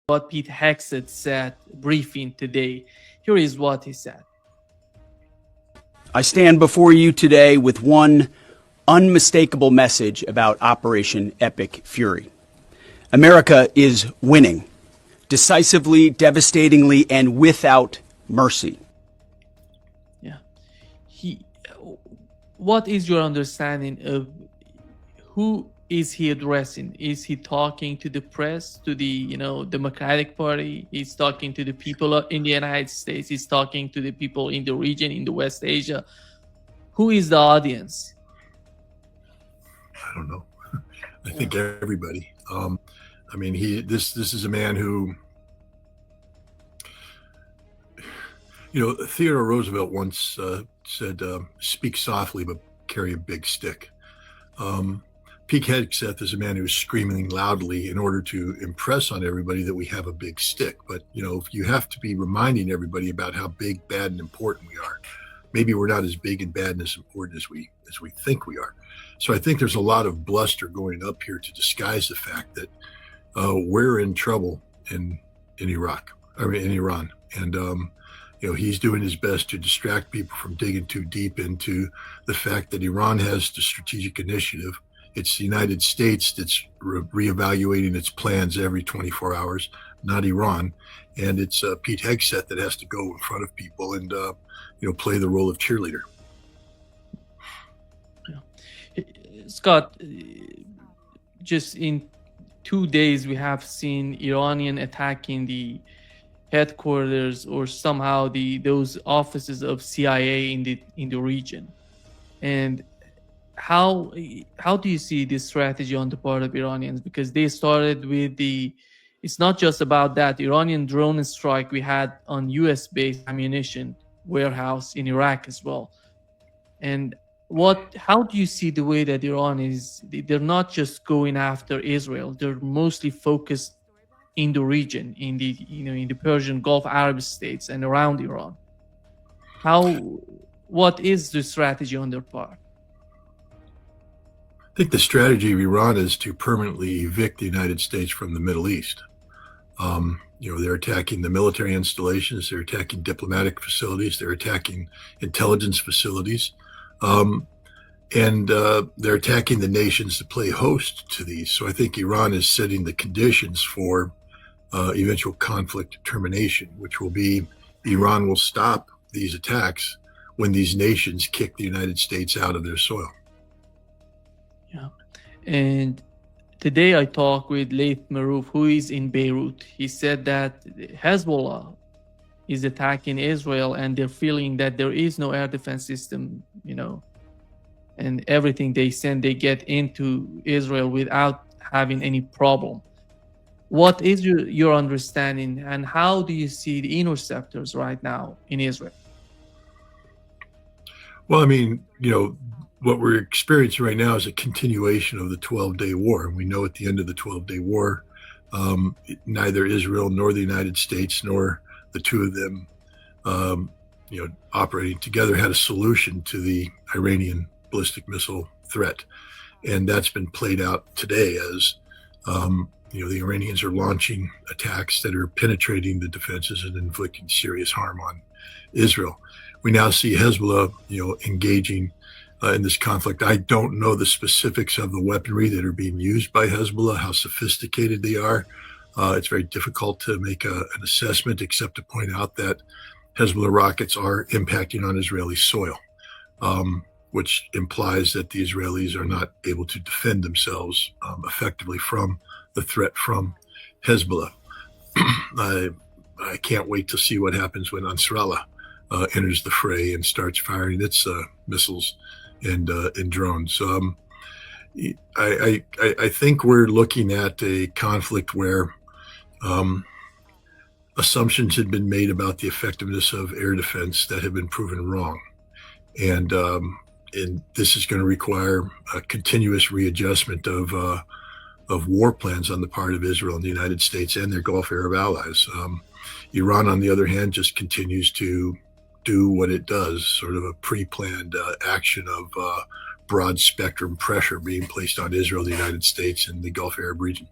what Pete Hegseth said briefing today. Here is what he said. I stand before you today with one unmistakable message about Operation Epic Fury. America is winning, decisively, devastatingly, and without mercy. Yeah. What is your understanding of who is he addressing? Is he talking to the press, to the Democratic Party? He's talking to the people in the United States. He's talking to the people in the region, in the West Asia. Who is the audience? I don't know. I think everybody. This is a man who, Theodore Roosevelt once said, "Speak softly, but carry a big stick." Pete Hegseth is a man who's screaming loudly in order to impress on everybody that we have a big stick. But, you have to be reminding everybody about how big, bad, and important we are. Maybe we're not as big and bad and as important as we think we are. So I think there's a lot of bluster going up here to disguise the fact that we're in trouble in Iran. And, he's doing his best to distract people from digging too deep into the fact that Iran has the strategic initiative. It's the United States that's reevaluating its plans every 24 hours, not Iran. And it's Pete Hegseth that has to go in front of people and, play the role of cheerleader. Yeah. Scott, just in 2 days, we have seen Iranian attacking the headquarters or somehow those offices of CIA in the region. And how do you see this strategy on the part of Iranians? Because they started with it's not just about that Iranian drone strike we had on US-based ammunition warehouse in Iraq as well. And how do you see the way that Iran they're not just going after Israel, they're mostly focused in the region, in the Persian Gulf Arab states and around Iran. What is the strategy on their part? I think the strategy of Iran is to permanently evict the United States from the Middle East. They're attacking the military installations, they're attacking diplomatic facilities, they're attacking intelligence facilities, and they're attacking the nations that play host to these. So I think Iran is setting the conditions for eventual conflict termination, which will be Iran will stop these attacks when these nations kick the United States out of their soil. Yeah. And today I talked with Laith Marouf, who is in Beirut. He said that Hezbollah is attacking Israel and they're feeling that there is no air defense system, and everything they send, they get into Israel without having any problem. What is your understanding, and how do you see the interceptors right now in Israel? Well, what we're experiencing right now is a continuation of the 12-day war. And we know at the end of the 12-day war, neither Israel nor the United States nor the two of them, operating together had a solution to the Iranian ballistic missile threat. And that's been played out today as, the Iranians are launching attacks that are penetrating the defenses and inflicting serious harm on Israel. We now see Hezbollah, engaging in this conflict. I don't know the specifics of the weaponry that are being used by Hezbollah, how sophisticated they are. It's very difficult to make an assessment, except to point out that Hezbollah rockets are impacting on Israeli soil, which implies that the Israelis are not able to defend themselves effectively from the threat from Hezbollah. I can't wait to see what happens when Ansarallah enters the fray and starts firing its missiles and drones. I think we're looking at a conflict where assumptions had been made about the effectiveness of air defense that have been proven wrong, and this is going to require a continuous readjustment of war plans on the part of Israel and the United States and their Gulf Arab allies. Iran, on the other hand, just continues to do what it does, sort of a pre-planned action of broad spectrum pressure being placed on Israel, the United States, and the Gulf Arab region.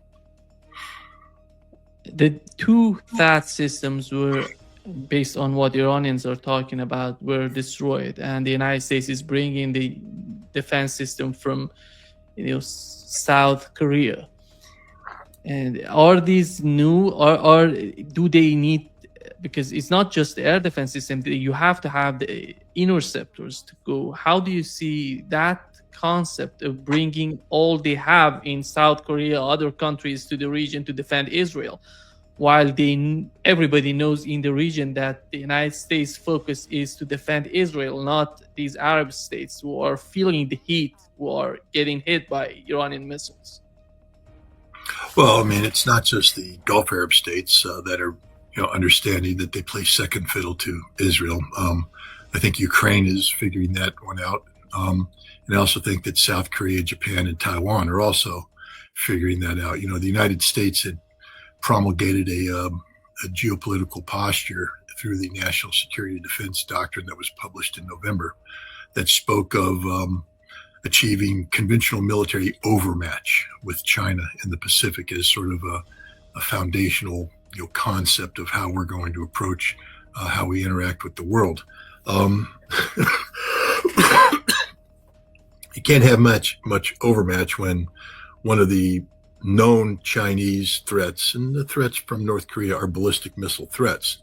the two THAAD systems were, based on what Iranians are talking about, were destroyed, and the United States is bringing the defense system from, South Korea. And are these new, or do they need? Because it's not just the air defense system; you have to have the interceptors to go. How do you see that concept of bringing all they have in South Korea, other countries, to the region to defend Israel, while everybody knows in the region that the United States' focus is to defend Israel, not these Arab states who are feeling the heat, who are getting hit by Iranian missiles? Well, I mean, it's not just the Gulf Arab states that are, understanding that they play second fiddle to Israel. I think Ukraine is figuring that one out. And I also think that South Korea, Japan, and Taiwan are also figuring that out. The United States had promulgated a geopolitical posture through the National Security Defense Doctrine that was published in November that spoke of achieving conventional military overmatch with China in the Pacific as sort of a foundational concept of how we're going to approach how we interact with the world. You can't have much overmatch when one of the known Chinese threats, and the threats from North Korea, are ballistic missile threats.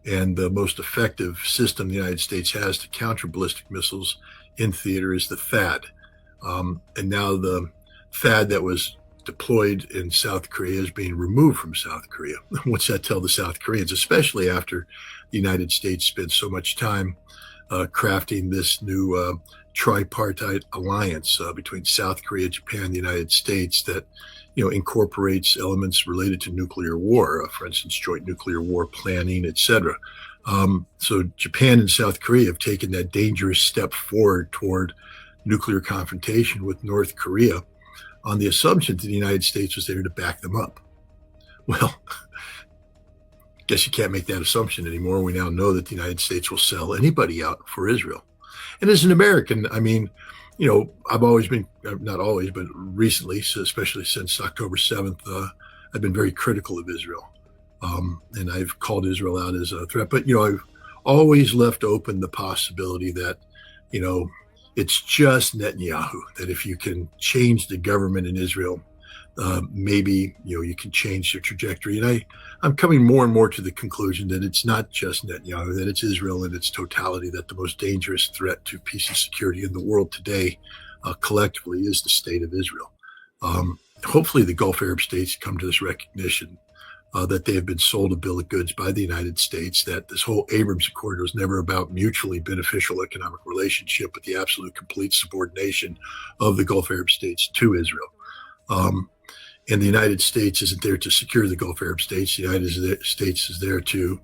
And the most effective system the United States has to counter ballistic missiles in theater is the THAAD. And now the THAAD that was deployed in South Korea is being removed from South Korea. What's that tell the South Koreans, especially after the United States spent so much time crafting this new tripartite alliance between South Korea, Japan, and the United States that incorporates elements related to nuclear war, for instance, joint nuclear war planning, etc. So Japan and South Korea have taken that dangerous step forward toward nuclear confrontation with North Korea on the assumption that the United States was there to back them up. Well, I guess you can't make that assumption anymore. We now know that the United States will sell anybody out for Israel. And as an American, I mean, I've always been, not always, but recently, so especially since October 7th, I've been very critical of Israel. And I've called Israel out as a threat. But, I've always left open the possibility that, it's just Netanyahu, that if you can change the government in Israel, maybe, you can change their trajectory. And I'm coming more and more to the conclusion that it's not just Netanyahu, that it's Israel in its totality, that the most dangerous threat to peace and security in the world today, collectively, is the state of Israel. Hopefully the Gulf Arab states come to this recognition that they have been sold a bill of goods by the United States, that this whole Abrams Accord was never about mutually beneficial economic relationship, but the absolute complete subordination of the Gulf Arab states to Israel. And the United States isn't there to secure the Gulf Arab states. The United States is there to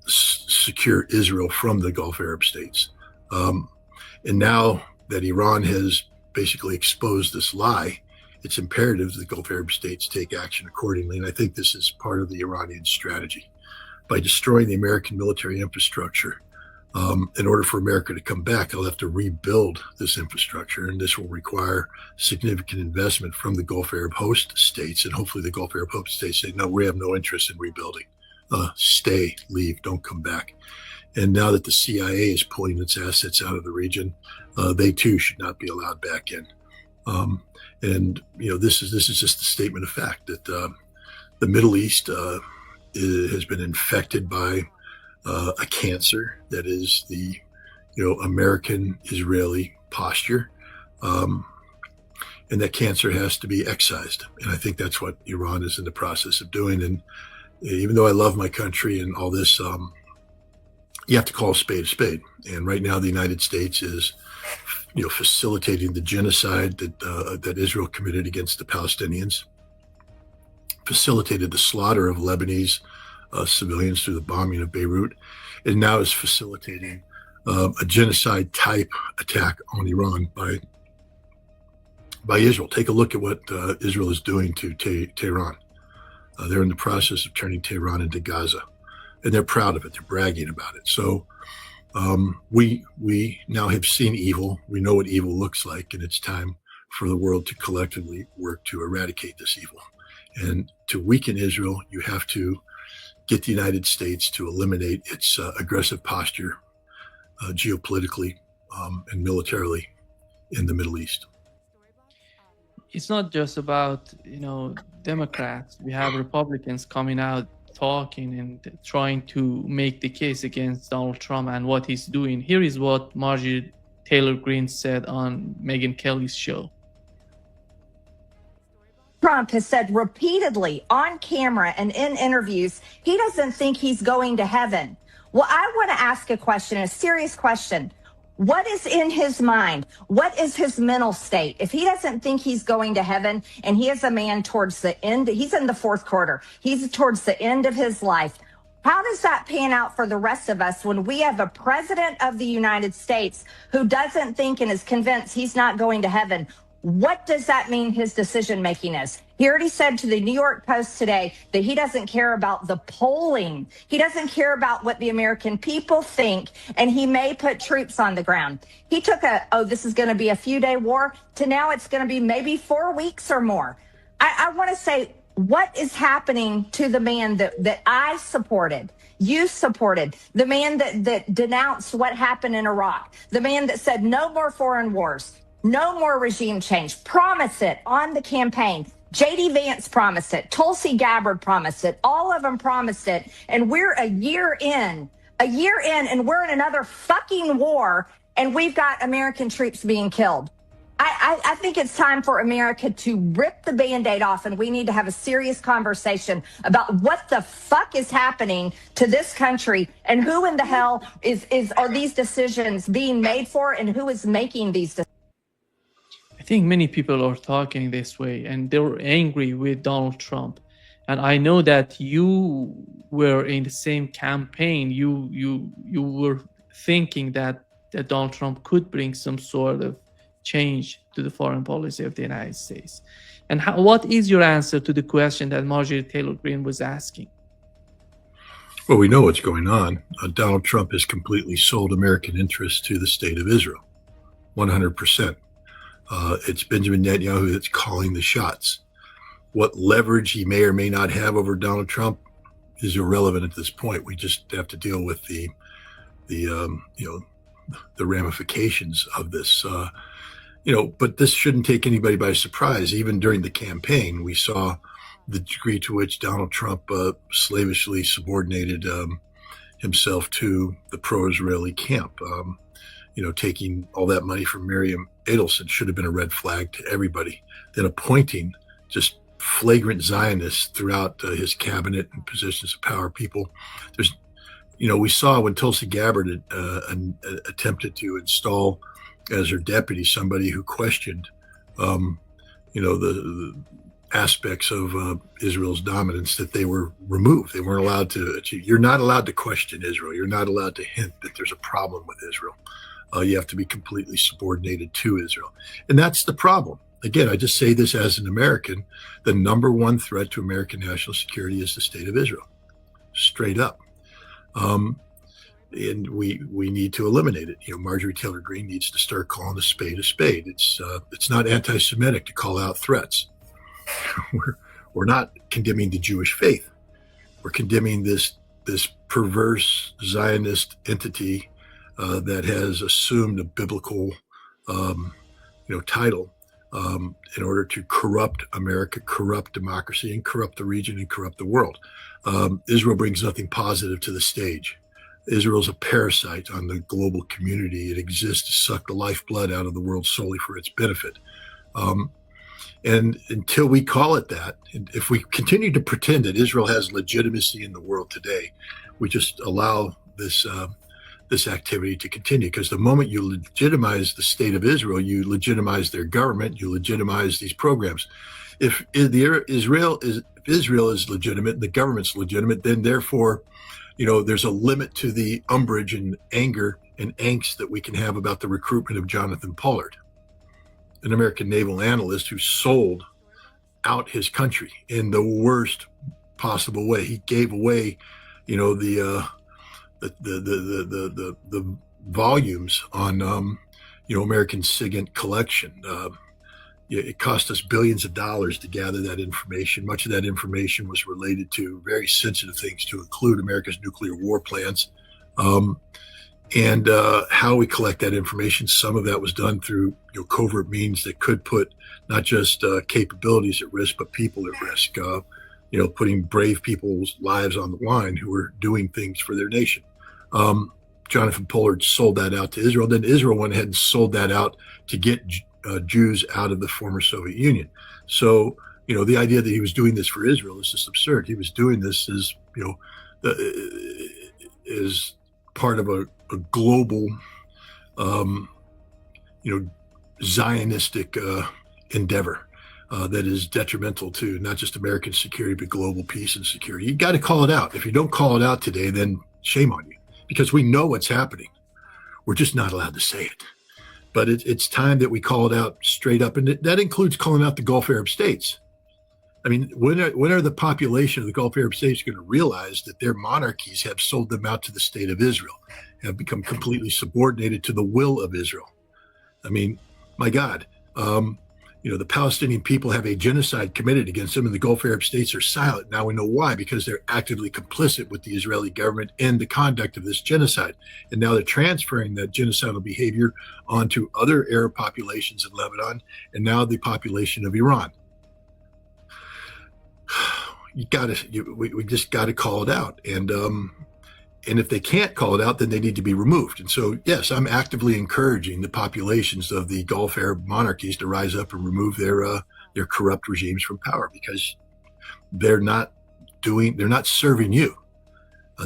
secure Israel from the Gulf Arab states. And now that Iran has basically exposed this lie, it's imperative that the Gulf Arab states take action accordingly. And I think this is part of the Iranian strategy. By destroying the American military infrastructure, in order for America to come back, they'll have to rebuild this infrastructure. And this will require significant investment from the Gulf Arab host states. And hopefully the Gulf Arab host states say, no, we have no interest in rebuilding. Stay, leave, don't come back. And now that the CIA is pulling its assets out of the region, they too should not be allowed back in. And this is just a statement of fact that the Middle East has been infected by a cancer that is the American-Israeli posture, and that cancer has to be excised. And I think that's what Iran is in the process of doing. And even though I love my country and all this, you have to call a spade a spade. And right now, the United States is facilitating the genocide that Israel committed against the Palestinians, facilitated the slaughter of Lebanese civilians through the bombing of Beirut, and now is facilitating a genocide type attack on Iran by Israel. Take a look at what Israel is doing to Tehran. They're in the process of turning Tehran into Gaza, and they're proud of it. They're bragging about it. So we now have seen evil. We know what evil looks like, and it's time for the world to collectively work to eradicate this evil. And to weaken Israel, you have to get the United States to eliminate its aggressive posture geopolitically and militarily in the Middle East. It's not just about, Democrats. We have Republicans coming out talking and trying to make the case against Donald Trump and what he's doing. Here is what Marjorie Taylor Greene said on Megyn Kelly's show. Trump has said repeatedly on camera and in interviews, he doesn't think he's going to heaven. Well, I want to ask a question, a serious question. What is in his mind? What is his mental state? If he doesn't think he's going to heaven and he is a man towards the end, he's in the fourth quarter, he's towards the end of his life. How does that pan out for the rest of us when we have a president of the United States who doesn't think and is convinced he's not going to heaven? What does that mean his decision making is? He already said to the New York Post today that he doesn't care about the polling. He doesn't care about what the American people think, and he may put troops on the ground. He took this is going to be a few-day war, to now it's going to be maybe 4 weeks or more. I want to say, what is happening to the man that I supported, you supported, the man that denounced what happened in Iraq, the man that said no more foreign wars, no more regime change, promise it on the campaign. J.D. Vance promised it. Tulsi Gabbard promised it. All of them promised it. And we're a year in, and we're in another fucking war, and we've got American troops being killed. I think it's time for America to rip the Band-Aid off, and we need to have a serious conversation about what the fuck is happening to this country and who in the hell are these decisions being made for, and who is making these decisions. I think many people are talking this way and they're angry with Donald Trump. And I know that you were in the same campaign. You were thinking that Donald Trump could bring some sort of change to the foreign policy of the United States. And what is your answer to the question that Marjorie Taylor Greene was asking? Well, we know what's going on. Donald Trump has completely sold American interests to the state of Israel, 100%. It's Benjamin Netanyahu that's calling the shots. What leverage he may or may not have over Donald Trump is irrelevant at this point. We just have to deal with the ramifications of this. But this shouldn't take anybody by surprise. Even during the campaign, we saw the degree to which Donald Trump slavishly subordinated himself to the pro-Israeli camp. Taking all that money from Miriam Adelson should have been a red flag to everybody. Then appointing just flagrant Zionists throughout his cabinet and positions of power. People, we saw when Tulsi Gabbard attempted to install as her deputy somebody who questioned, the aspects of Israel's dominance, that they were removed. They weren't allowed to achieve. You're not allowed to question Israel. You're not allowed to hint that there's a problem with Israel. You have to be completely subordinated to Israel. And that's the problem. Again, I just say this as an American. The number one threat to American national security is the state of Israel, straight up. And we need to eliminate it. Marjorie Taylor Greene needs to start calling a spade a spade. It's not anti-Semitic to call out threats. We're not condemning the Jewish faith. We're condemning this perverse Zionist entity that has assumed a biblical, title in order to corrupt America, corrupt democracy, and corrupt the region and corrupt the world. Israel brings nothing positive to the stage. Israel's a parasite on the global community. It exists to suck the lifeblood out of the world solely for its benefit. And until we call it that, and if we continue to pretend that Israel has legitimacy in the world today, we just allow this activity to continue. Because the moment you legitimize the state of Israel, you legitimize their government, you legitimize these programs. If Israel is legitimate, the government's legitimate, then therefore, there's a limit to the umbrage and anger and angst that we can have about the recruitment of Jonathan Pollard, an American naval analyst who sold out his country in the worst possible way. He gave away, the volumes on, American SIGINT collection. it cost us billions of dollars to gather that information. Much of that information was related to very sensitive things, to include America's nuclear war plans. And how we collect that information. Some of that was done through covert means that could put not just capabilities at risk, but people at risk. Putting brave people's lives on the line who were doing things for their nation. Jonathan Pollard sold that out to Israel. Then Israel went ahead and sold that out to get Jews out of the former Soviet Union. So the idea that he was doing this for Israel is just absurd. He was doing this as as part of a global, Zionistic endeavor that is detrimental to not just American security, but global peace and security. You got to call it out. If you don't call it out today, then shame on you, because we know what's happening. We're just not allowed to say it. But it's time that we call it out straight up, and that includes calling out the Gulf Arab states. I mean, when are the population of the Gulf Arab states going to realize that their monarchies have sold them out to the state of Israel, have become completely subordinated to the will of Israel? I mean, my God, the Palestinian people have a genocide committed against them, and the Gulf Arab states are silent. Now we know why, because they're actively complicit with the Israeli government in the conduct of this genocide. And now they're transferring that genocidal behavior onto other Arab populations in Lebanon, and now the population of Iran. We just got to call it out. And if they can't call it out, then they need to be removed. And so, yes, I'm actively encouraging the populations of the Gulf Arab monarchies to rise up and remove their corrupt regimes from power, because they're not serving you.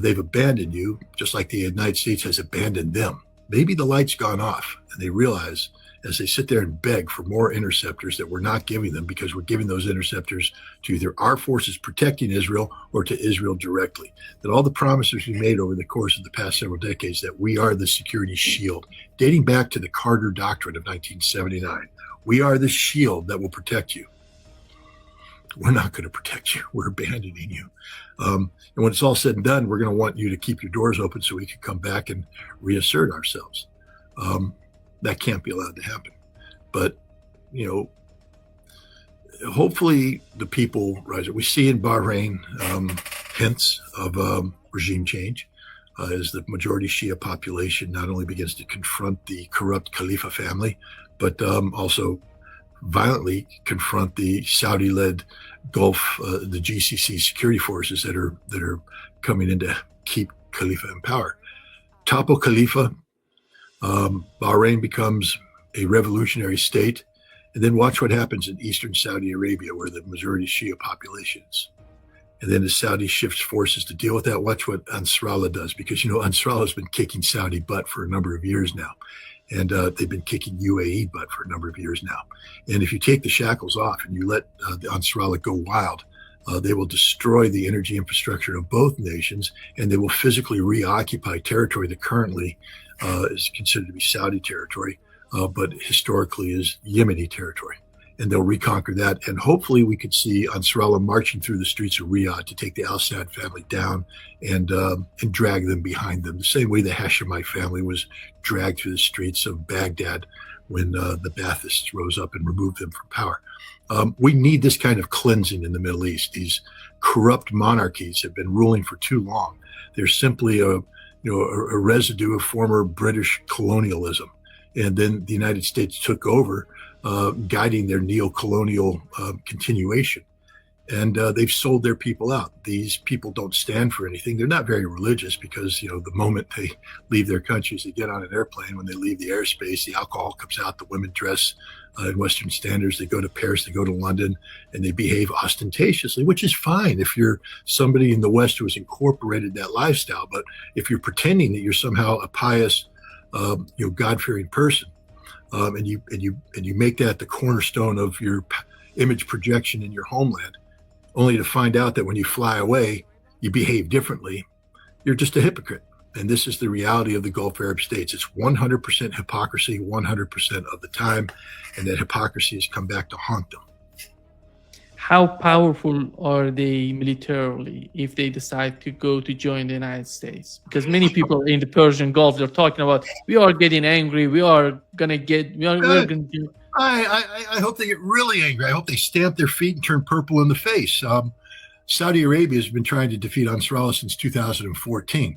They've abandoned you, just like the United States has abandoned them. Maybe the light's gone off, and they realize, as they sit there and beg for more interceptors, that we're not giving them, because we're giving those interceptors to either our forces protecting Israel or to Israel directly. That all the promises we made over the course of the past several decades, that we are the security shield, dating back to the Carter Doctrine of 1979. We are the shield that will protect you. We're not going to protect you. We're abandoning you. And when it's all said and done, we're going to want you to keep your doors open so we can come back and reassert ourselves. That can't be allowed to happen. But, hopefully the people rise up. We see in Bahrain hints of regime change as the majority Shia population not only begins to confront the corrupt Khalifa family, but also violently confront the Saudi-led Gulf, the GCC security forces that are coming in to keep Khalifa in power. Topple Khalifa, Bahrain becomes a revolutionary state, and then watch what happens in eastern Saudi Arabia, where the majority Shia population is. And then as Saudi shifts forces to deal with that, watch what Ansarallah does, because Ansarallah has been kicking Saudi butt for a number of years now, and they've been kicking UAE butt for a number of years now. And if you take the shackles off and you let the Ansarallah go wild, they will destroy the energy infrastructure of both nations, and they will physically reoccupy territory that currently is considered to be Saudi territory, but historically is Yemeni territory. And they'll reconquer that. And hopefully we could see Ansarallah marching through the streets of Riyadh to take the al-Assad family down and drag them behind them, the same way the Hashemite family was dragged through the streets of Baghdad when the Baathists rose up and removed them from power. We need this kind of cleansing in the Middle East. These corrupt monarchies have been ruling for too long. They're simply a residue of former British colonialism. And then the United States took over, guiding their neo-colonial continuation. And they've sold their people out. These people don't stand for anything. They're not very religious, because, the moment they leave their countries, they get on an airplane. When they leave the airspace, the alcohol comes out, the women dress in Western standards. They go to Paris, they go to London, and they behave ostentatiously, which is fine if you're somebody in the West who has incorporated that lifestyle. But if you're pretending that you're somehow a pious, God-fearing person, and you make that the cornerstone of your image projection in your homeland, only to find out that when you fly away, you behave differently, you're just a hypocrite. And this is the reality of the Gulf Arab states. It's 100% hypocrisy, 100% of the time, and that hypocrisy has come back to haunt them. how powerful are they militarily if they decide to go to join the United States? Because many people in the Persian Gulf, they're talking about, we are getting angry, we're Uh, gonna do. I hope they get really angry. I hope they stamp their feet and turn purple in the face. Saudi Arabia has been trying to defeat Nasrallah since 2014,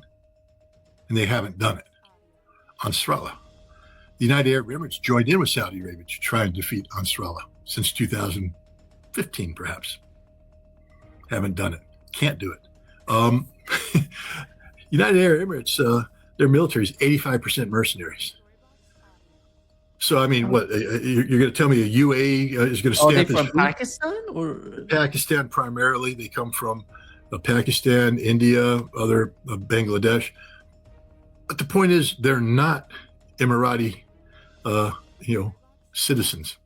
and they haven't done it. Nasrallah. The United Arab Emirates joined in with Saudi Arabia to try and defeat Nasrallah since 2015, perhaps. Haven't done it. Can't do it. United Arab Emirates, their military is 85% mercenaries. So, I mean, what, you're going to tell me a UAE is going to Are they stamp from its feet? Pakistan or? Pakistan primarily. They come from Pakistan, India, other Bangladesh. But the point is, they're not Emirati, citizens.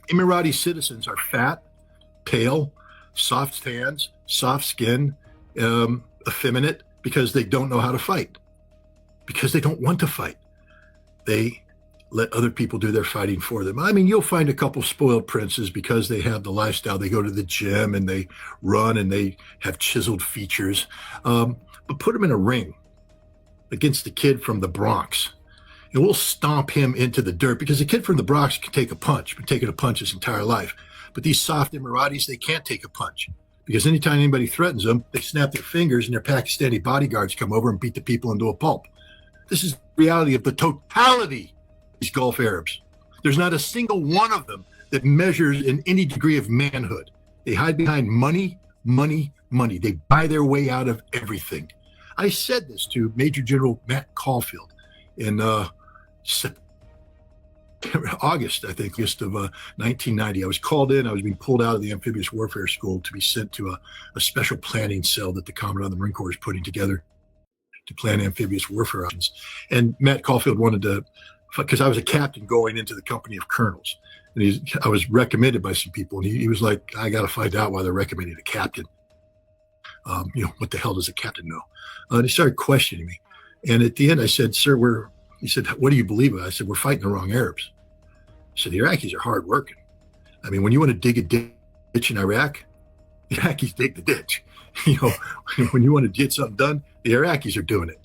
Emirati citizens are fat, pale, soft hands, soft skin, effeminate, because they don't know how to fight, because they don't want to fight. They let other people do their fighting for them. I mean, you'll find a couple spoiled princes because they have the lifestyle. They go to the gym and they run and they have chiseled features. But put them in a ring against the kid from the Bronx, and we'll stomp him into the dirt, because the kid from the Bronx can take a punch, been taking a punch his entire life. But these soft Emiratis, they can't take a punch, because anytime anybody threatens them, they snap their fingers and their Pakistani bodyguards come over and beat the people into a pulp. This is the reality of the totality of these Gulf Arabs. There's not a single one of them that measures in any degree of manhood. They hide behind money, money, money. They buy their way out of everything. I said this to Major General Matt Caulfield in August, I think, of 1990. I was called in. I was being pulled out of the amphibious warfare school to be sent to a special planning cell that the Commandant of the Marine Corps is putting together to plan amphibious warfare options. And Matt Caulfield wanted to, because I was a captain going into the company of colonels, and I was recommended by some people, and he was like, I got to find out why they're recommending a captain. What the hell does a captain know? And he started questioning me. And at the end, I said, sir, he said, what do you believe in? I said, we're fighting the wrong Arabs. I said, the Iraqis are hard working. I mean, when you want to dig a ditch in Iraq, the Iraqis dig the ditch. When you want to get something done, the Iraqis are doing it.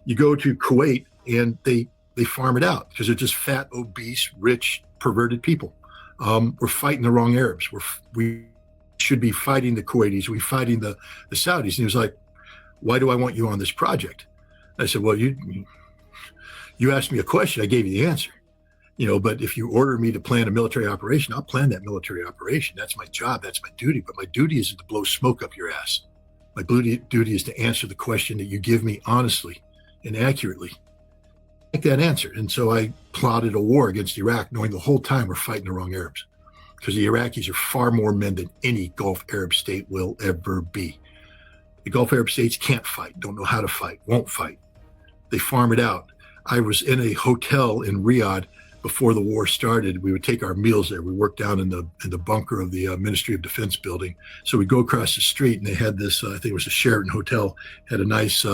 You go to Kuwait and they farm it out because they're just fat, obese, rich, perverted people. We're fighting the wrong Arabs. We should be fighting the Kuwaitis. We're fighting the Saudis. And he was like, why do I want you on this project? I said, well, you asked me a question. I gave you the answer. But if you order me to plan a military operation, I'll plan that military operation. That's my job. That's my duty. But my duty isn't to blow smoke up your ass. My duty is to answer the question that you give me honestly and accurately. Take that answer. And so I plotted a war against Iraq, knowing the whole time we're fighting the wrong Arabs, because the Iraqis are far more men than any Gulf Arab state will ever be. The Gulf Arab states can't fight, don't know how to fight, won't fight. They farm it out. I was in a hotel in Riyadh before the war started. We would take our meals there. We worked down in the bunker of the Ministry of Defense building. So we'd go across the street, and they had this, I think it was a Sheraton hotel, had a nice,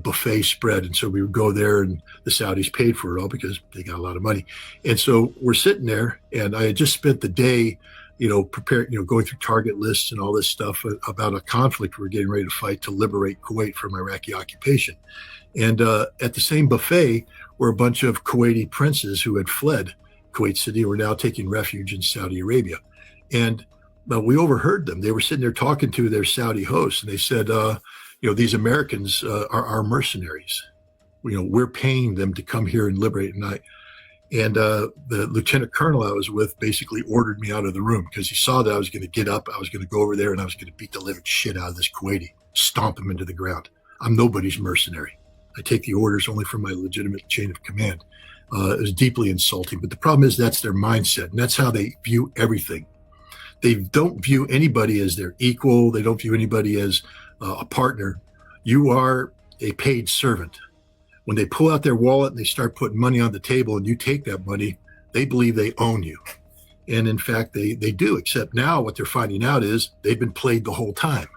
buffet spread. And so we would go there, and the Saudis paid for it all because they got a lot of money. And so we're sitting there, and I had just spent the day, preparing, going through target lists and all this stuff about a conflict we're getting ready to fight to liberate Kuwait from Iraqi occupation. And at the same buffet were a bunch of Kuwaiti princes who had fled Kuwait City and were now taking refuge in Saudi Arabia. And we overheard them. They were sitting there talking to their Saudi hosts, and they said, these Americans are mercenaries. We're paying them to come here and liberate. And the lieutenant colonel I was with basically ordered me out of the room because he saw that I was going to get up. I was going to go over there and I was going to beat the living shit out of this Kuwaiti, stomp him into the ground. I'm nobody's mercenary. I take the orders only from my legitimate chain of command. It was deeply insulting. But the problem is that's their mindset, and that's how they view everything. They don't view anybody as their equal. They don't view anybody as a partner. You are a paid servant. When they pull out their wallet and they start putting money on the table and you take that money, they believe they own you. And in fact, they do, except now what they're finding out is they've been played the whole time,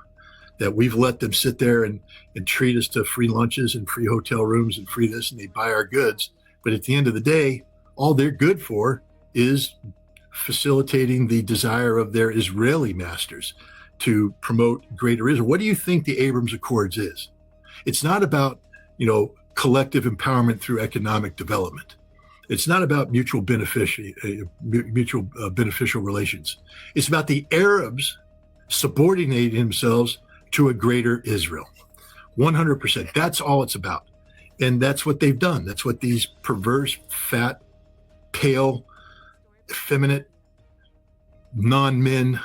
that we've let them sit there and treat us to free lunches and free hotel rooms and free this, and they buy our goods. But at the end of the day, all they're good for is facilitating the desire of their Israeli masters to promote greater Israel. What do you think the Abrams Accords is? It's not about, collective empowerment through economic development. It's not about mutual beneficial relations. It's about the Arabs subordinating themselves to a greater Israel. 100%. That's all it's about. And that's what they've done. That's what these perverse, fat, pale, effeminate, non-men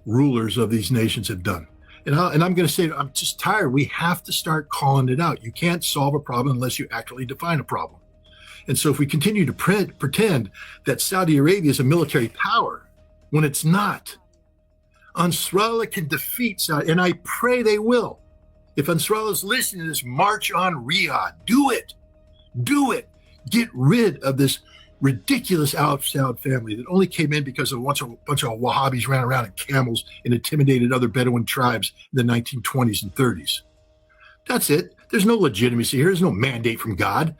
rulers of these nations have done. And I'm going to say, I'm just tired. We have to start calling it out. You can't solve a problem unless you accurately define a problem. And so if we continue to pretend that Saudi Arabia is a military power, when it's not, Ansarallah can defeat Saudi, and I pray they will. If Ansarallah is listening to this, march on Riyadh. Do it. Do it. Get rid of this ridiculous Al-Saud family that only came in because a bunch of Wahhabis ran around in camels and intimidated other Bedouin tribes in the 1920s and 30s. That's it. There's no legitimacy here. There's no mandate from God.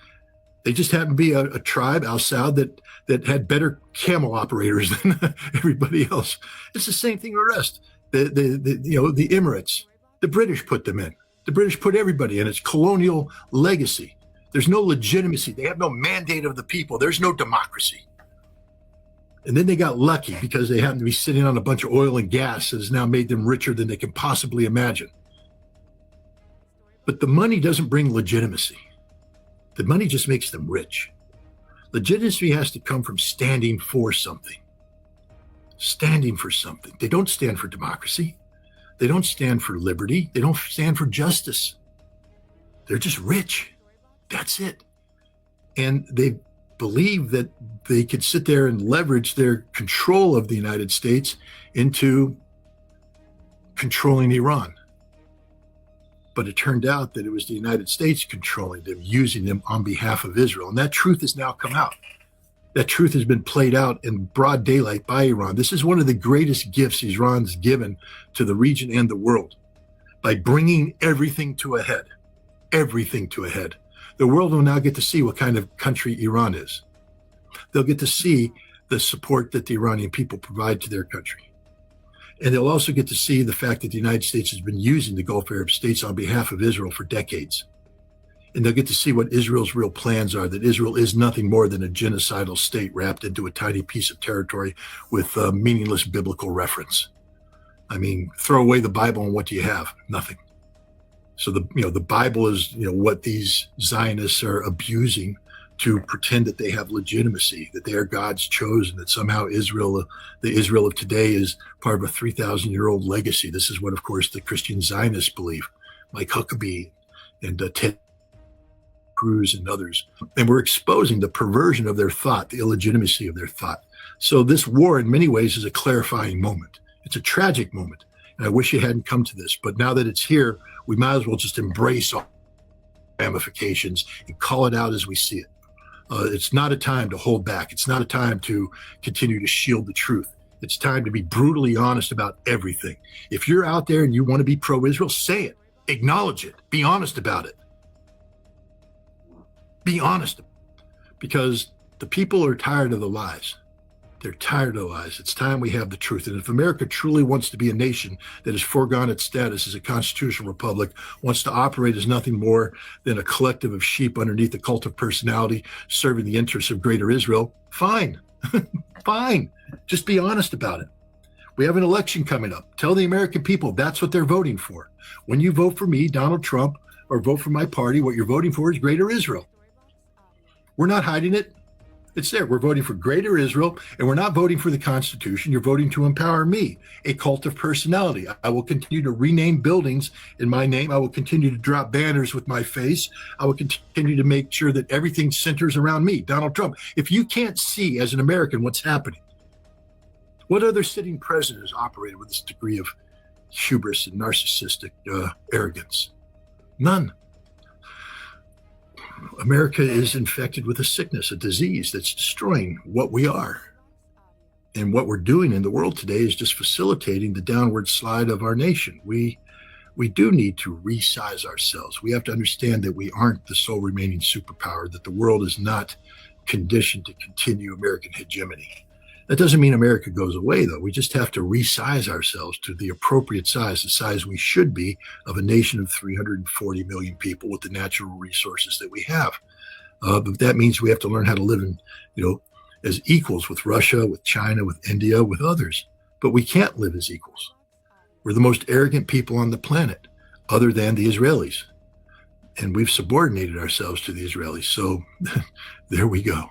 They just happen to be a tribe, Al-Saud, that had better camel operators than everybody else. It's the same thing with the rest. The Emirates, the British put them in. The British put everybody in. It's colonial legacy. There's no legitimacy. They have no mandate of the people. There's no democracy. And then they got lucky because they happen to be sitting on a bunch of oil and gas that has now made them richer than they can possibly imagine. But the money doesn't bring legitimacy. The money just makes them rich. Legitimacy has to come from standing for something. Standing for something. They don't stand for democracy. They don't stand for liberty. They don't stand for justice. They're just rich. That's it. And they believe that they could sit there and leverage their control of the United States into controlling Iran. But it turned out that it was the United States controlling them, using them on behalf of Israel. And that truth has now come out. That truth has been played out in broad daylight by Iran. This is one of the greatest gifts Iran's given to the region and the world by bringing everything to a head. Everything to a head. The world will now get to see what kind of country Iran is. They'll get to see the support that the Iranian people provide to their country. And they'll also get to see the fact that the United States has been using the Gulf Arab states on behalf of Israel for decades. And they'll get to see what Israel's real plans are, that Israel is nothing more than a genocidal state wrapped into a tiny piece of territory with meaningless biblical reference. I mean, throw away the Bible and what do you have? Nothing. So the Bible is, what these Zionists are abusing to pretend that they have legitimacy, that they are God's chosen, that somehow Israel, the Israel of today, is part of a 3,000-year-old legacy. This is what, of course, the Christian Zionists believe, Mike Huckabee and Ted Cruz and others. And we're exposing the perversion of their thought, the illegitimacy of their thought. So this war, in many ways, is a clarifying moment. It's a tragic moment. And I wish it hadn't come to this. But now that it's here, we might as well just embrace all ramifications and call it out as we see it. It's not a time to hold back. It's not a time to continue to shield the truth. It's time to be brutally honest about everything. If you're out there and you want to be pro-Israel, say it. Acknowledge it. Be honest about it. Be honest. Because the people are tired of the lies. They're tired of the lies. It's time we have the truth. And if America truly wants to be a nation that has foregone its status as a constitutional republic, wants to operate as nothing more than a collective of sheep underneath the cult of personality, serving the interests of greater Israel, fine. Fine. Just be honest about it. We have an election coming up. Tell the American people that's what they're voting for. When you vote for me, Donald Trump, or vote for my party, what you're voting for is greater Israel. We're not hiding it. It's there. We're voting for greater Israel, and we're not voting for the Constitution. You're voting to empower me, a cult of personality. I will continue to rename buildings in my name. I will continue to drop banners with my face. I will continue to make sure that everything centers around me, Donald Trump. If you can't see as an American what's happening, what other sitting president has operated with this degree of hubris and narcissistic arrogance? None. America is infected with a sickness, a disease that's destroying what we are. And what we're doing in the world today is just facilitating the downward slide of our nation. We do need to resize ourselves. We have to understand that we aren't the sole remaining superpower, that the world is not conditioned to continue American hegemony. That doesn't mean America goes away, though. We just have to resize ourselves to the appropriate size, the size we should be of a nation of 340 million people with the natural resources that we have. But that means we have to learn how to live in, as equals with Russia, with China, with India, with others. But we can't live as equals. We're the most arrogant people on the planet, other than the Israelis. And we've subordinated ourselves to the Israelis. So there we go.